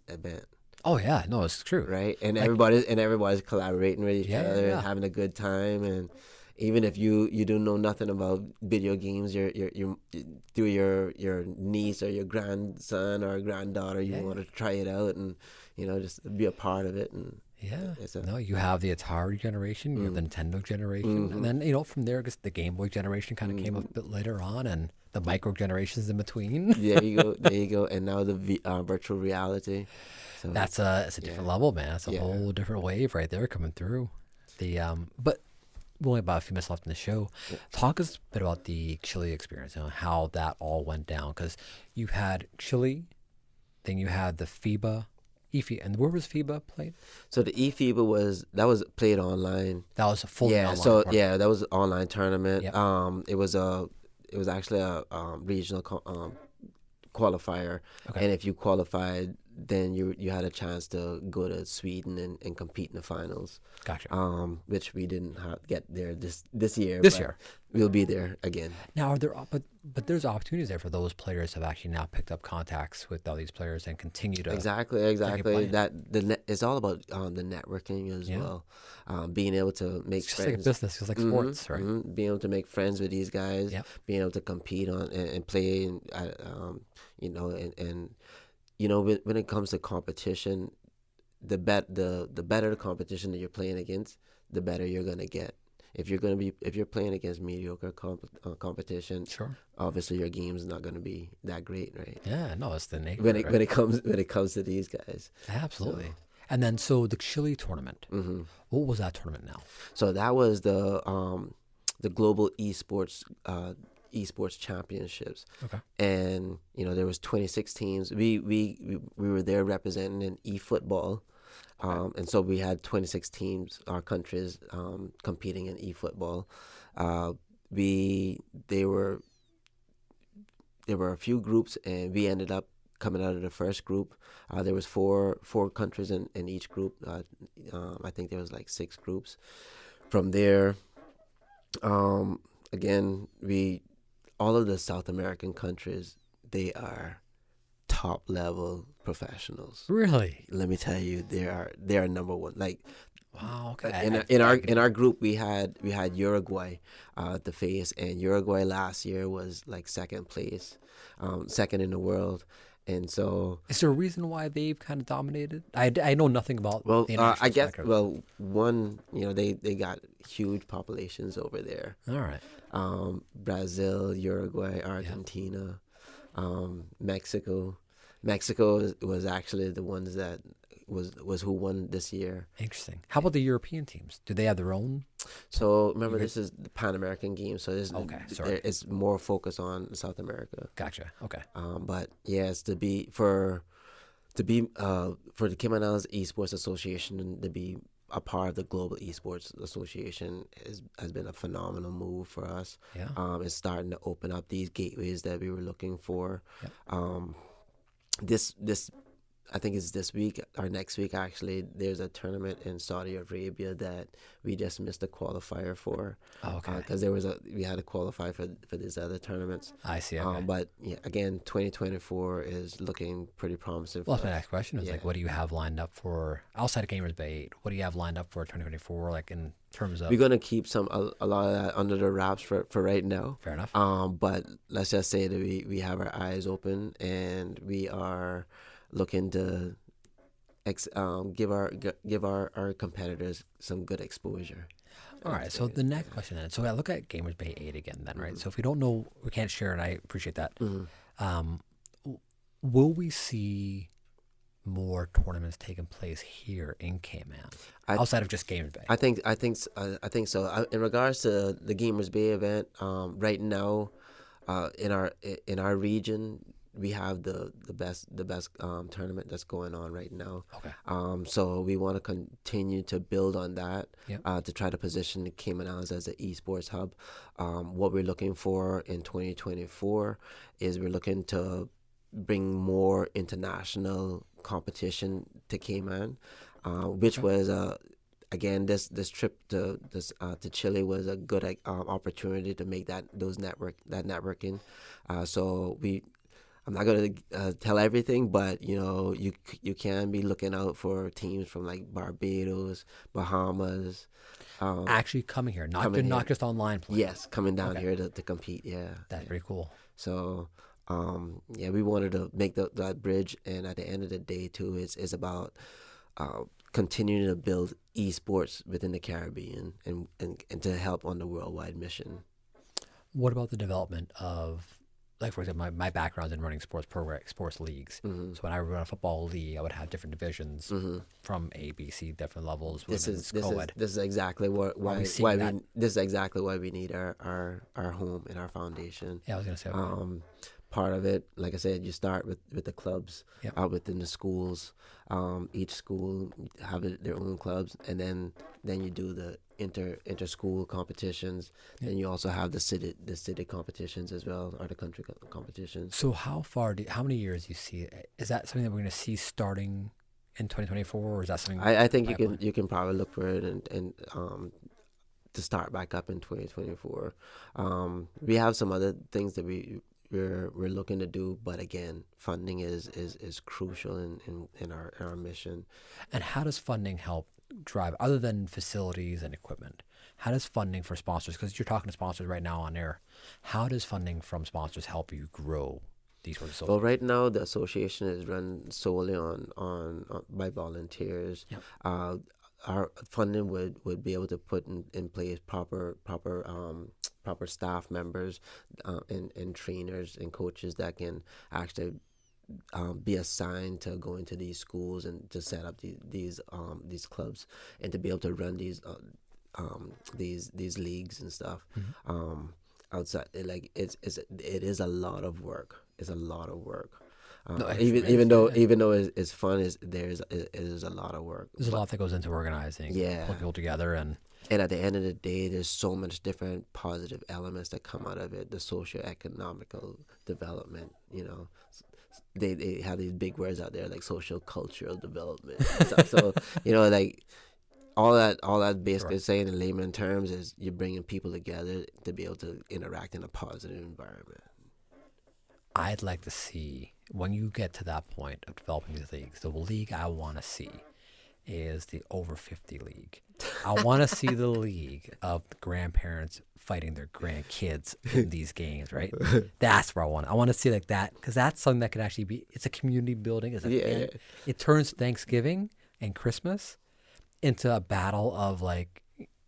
event. Oh yeah, no, it's true. Right, and Like- everybody's collaborating with each Yeah, other yeah. and having a good time. And even if you don't know nothing about video games, you're through your niece or your grandson or granddaughter, you want to try it out and just be a part of it. And Yeah. it's No, you have the Atari generation, you have the Nintendo generation, and then from there, I guess the Game Boy generation kind of came up a bit later on, and the micro generations in between. There you go. And now the virtual reality. So It's a different level, man. It's a whole different wave right there coming through. But we only about a few minutes left in the show. Talk us a bit about the Chile experience, how that all went down, because you had Chile, then you had the FIBA. And where was FIBA played? So the eFIBA was played online. That was a full online. So tournament. that was an online tournament. Yep. It was actually a regional qualifier, and if you qualified, then you had a chance to go to Sweden and compete in the finals. Gotcha. Which we didn't get there this year. This but year. We'll be there again. Now, are there but there's opportunities there for those players who have actually now picked up contacts with all these players and continue to Exactly. It's all about the networking as well. Being able to make it's friends. just like a business, just like sports, right? Being able to make friends with these guys. Yep. Being able to compete and play, when it comes to competition, the better the competition that you're playing against, the better you're gonna get. If you're playing against mediocre competition, sure, obviously your game's not gonna be that great, right? Yeah, no, it's the nature. When it comes to these guys, absolutely. So. And then the Chile tournament. Mm-hmm. What was that tournament now? So that was the global esports championships. Okay. And there was 26 teams. We were there representing in eFootball. And so we had 26 teams, our countries, competing in eFootball. There were a few groups, and we ended up coming out of the first group. There was four countries in each group. I think there was like 6 groups. From there, again, all of the South American countries, they are top level professionals. Really? Let me tell you, they are number one. Like, wow. Okay. In our group, we had Uruguay to face, and Uruguay last year was like second place, second in the world. And so, is there a reason why they've kind of dominated? I know nothing about. Well, the I guess. Well, one, they got huge populations over there. All right. Brazil, Uruguay, Argentina, Mexico. Mexico was actually the ones that was who won this year. Interesting. How about the European teams? Do they have their own? So remember, this is the Pan American Games, so sorry. It's more focused on South America. Gotcha. Okay. But yes, for the Cayman Islands Esports Association to be a part of the Global Esports Association has been a phenomenal move for us. Yeah. It's starting to open up these gateways that we were looking for. Yep. This I think it's this week or next week actually. There's a tournament in Saudi Arabia that we just missed a qualifier for. Oh, okay. Because we had to qualify for these other tournaments. I see. Okay. But yeah, again, 2024 is looking pretty promising. Well, that's my next question. Is like, what do you have lined up for outside of Gamers Bay 8? What do you have lined up for 2024? Like in terms of, we're gonna keep a lot of that under the wraps for right now. Fair enough. But let's just say that we have our eyes open and we are looking to give our competitors some good exposure. All right. So the next question then. So I look at Gamers Bay 8 again then, right? So if we don't know, we can't share, and I appreciate that. Mm-hmm. Will we see more tournaments taking place here in Cayman outside of just Gamers Bay? I think so. In regards to the Gamers Bay event, right now, in our region, we have the best tournament that's going on right now. Okay. So we want to continue to build on that. Yep. To try to position the Cayman Islands as an esports hub. What we're looking for in 2024 is we're looking to bring more international competition to Cayman, which was again this trip to Chile was a good opportunity to make that networking. So I'm not going to tell everything, but you can be looking out for teams from like Barbados, Bahamas. Actually coming here, not just online playing. Yes, coming down here to compete. Yeah, that's pretty cool. So we wanted to make that bridge, and at the end of the day too, it's about continuing to build esports within the Caribbean and to help on the worldwide mission. What about the development of, like, for example, my background in running sports leagues. Mm-hmm. So when I run a football league, I would have different divisions from A, B, C, different levels. This is exactly why we need our home and our foundation. Yeah, I was gonna say. Part of it, like I said, you start with the clubs within the schools. Each school have their own clubs, and then you do the inter school competitions. Then you also have the city competitions as well, or the country competitions. So how many years do you see? Is that something that we're going to see starting in 2024, or is that something? I think you can probably look for it and to start back up in 2024. We have some other things that we're looking to do, but again, funding is crucial in our mission. And how does funding help drive, other than facilities and equipment? How does funding for sponsors, because you're talking to sponsors right now on air, how does funding from sponsors help you grow these sorts of socials? Well, right now the association is run solely on by volunteers. Yep. Our funding would be able to put in place proper staff members and trainers and coaches that can actually be assigned to go into these schools and to set up these clubs and to be able to run these leagues and stuff. Outside, it is a lot of work. It's a lot of work. Even though it's fun, it is a lot of work. There's a lot that goes into organizing, putting people together, and at the end of the day, there's so much different positive elements that come out of it. The socio-economical development, they have these big words out there like social cultural development and stuff. So like all that basically saying in layman terms is you're bringing people together to be able to interact in a positive environment. I'd like to see, when you get to that point of developing these leagues, the league I want to see is the over 50 league. I want to see the league of grandparents fighting their grandkids in these games, right? That's where I want to see like that, because that's something that could actually be, it's a community building. It turns Thanksgiving and Christmas into a battle of like,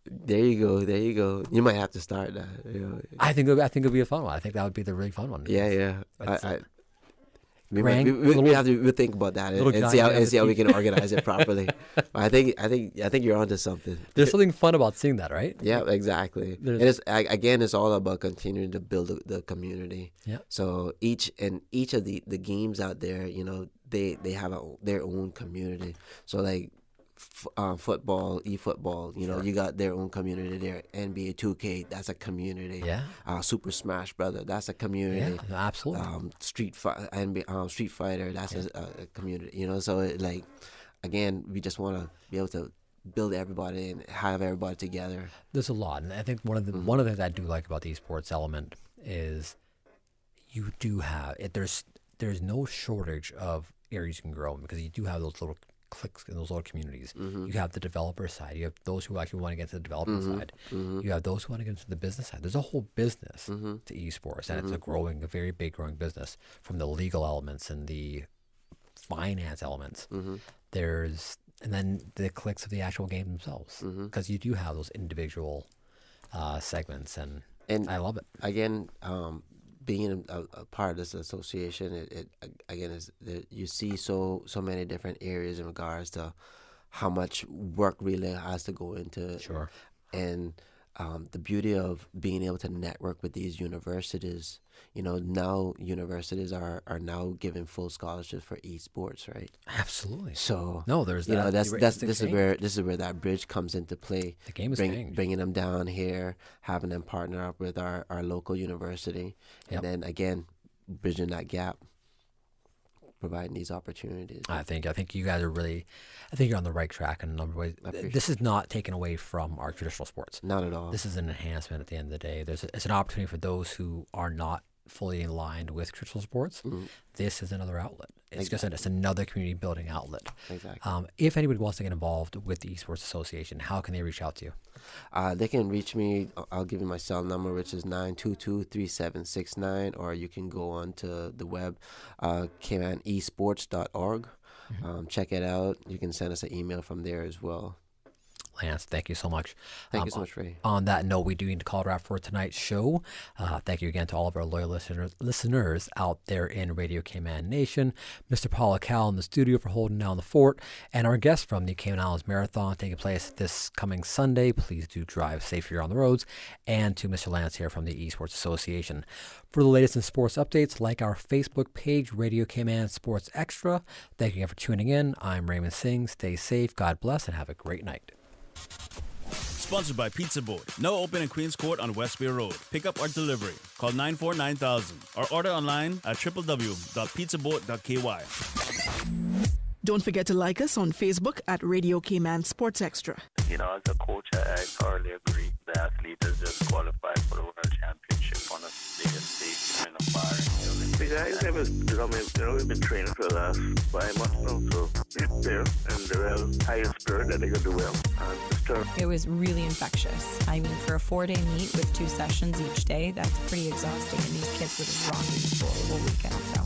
There you go. You might have to start that. I think it'll be a fun one. I think that would be the really fun one. Yeah. We have to think about that and see how we can organize it properly. I think you're onto something. There's something fun about seeing that, right? Yeah, exactly. And it's all about continuing to build the community. Yeah. So each of the games out there, they have their own community. So like football, eFootball, you got their own community there. NBA 2K, that's a community. Yeah. Super Smash Brother, that's a community. Yeah, absolutely. Street Fighter, that's a community. So again, we just want to be able to build everybody and have everybody together. There's a lot, and I think one of the things I do like about the esports element is you do have it. There's no shortage of areas you can grow in, because you do have those little cliques in those little communities. You have the developer side. You have those who actually want to get to the development side. You have those who want to get into the business side. There's a whole business to esports, and it's a very big growing business, from the legal elements and the finance elements. And then the cliques of the actual game themselves, because you do have those individual segments, and I love it. Again, being a part of this association, it again is you see so many different areas in regards to how much work really has to go into it. Sure. And the beauty of being able to network with these universities, now universities are now giving full scholarships for esports, right? Absolutely. So no, there's that. This is where that bridge comes into play. The game is changed. Bringing them down here, having them partner up with our local university, and then again bridging that gap, providing these opportunities. I think you guys are really, I think you're on the right track in a number of ways. This is not taken away from our traditional sports. Not at all. This is an enhancement at the end of the day. It's an opportunity for those who are not fully aligned with traditional sports. Mm-hmm. This is another outlet. It's Exactly. it's another community building outlet. Exactly. If anybody wants to get involved with the Esports Association, how can they reach out to you? They can reach me. I'll give you my cell number, which is 922-3769, or you can go on to the web, caymanesports.org. Check it out. You can send us an email from there as well. Lance, thank you so much. Thank you so much, Ray. On that note, we do need to call it a wrap for tonight's show. Thank you again to all of our loyal listeners out there in Radio Cayman Nation. Mr. Paul Cal in the studio for holding down the fort, and our guest from the Cayman Islands Marathon taking place this coming Sunday. Please do drive safe here on the roads. And to Mr. Lance here from the Esports Association. For the latest in sports updates, like our Facebook page, Radio Cayman Sports Extra. Thank you again for tuning in. I'm Raymond Singh. Stay safe, God bless, and have a great night. Sponsored by Pizza Boat. Now open in Queens Court on West Bay Road. Pick up or delivery. Call 949,000 or order online at www.pizzaboat.ky. Don't forget to like us on Facebook at Radio Cayman Sports Extra. As a coach, I thoroughly agree. The athlete has just qualified for the World Championship on the biggest stage in the fire. The guys we've been training for the last 5 months now, so they're in the real highest spirit that they can do well. It was really infectious. I mean, for a 4-day meet with 2 sessions each day, that's pretty exhausting, and these kids were just rocking the whole weekend, so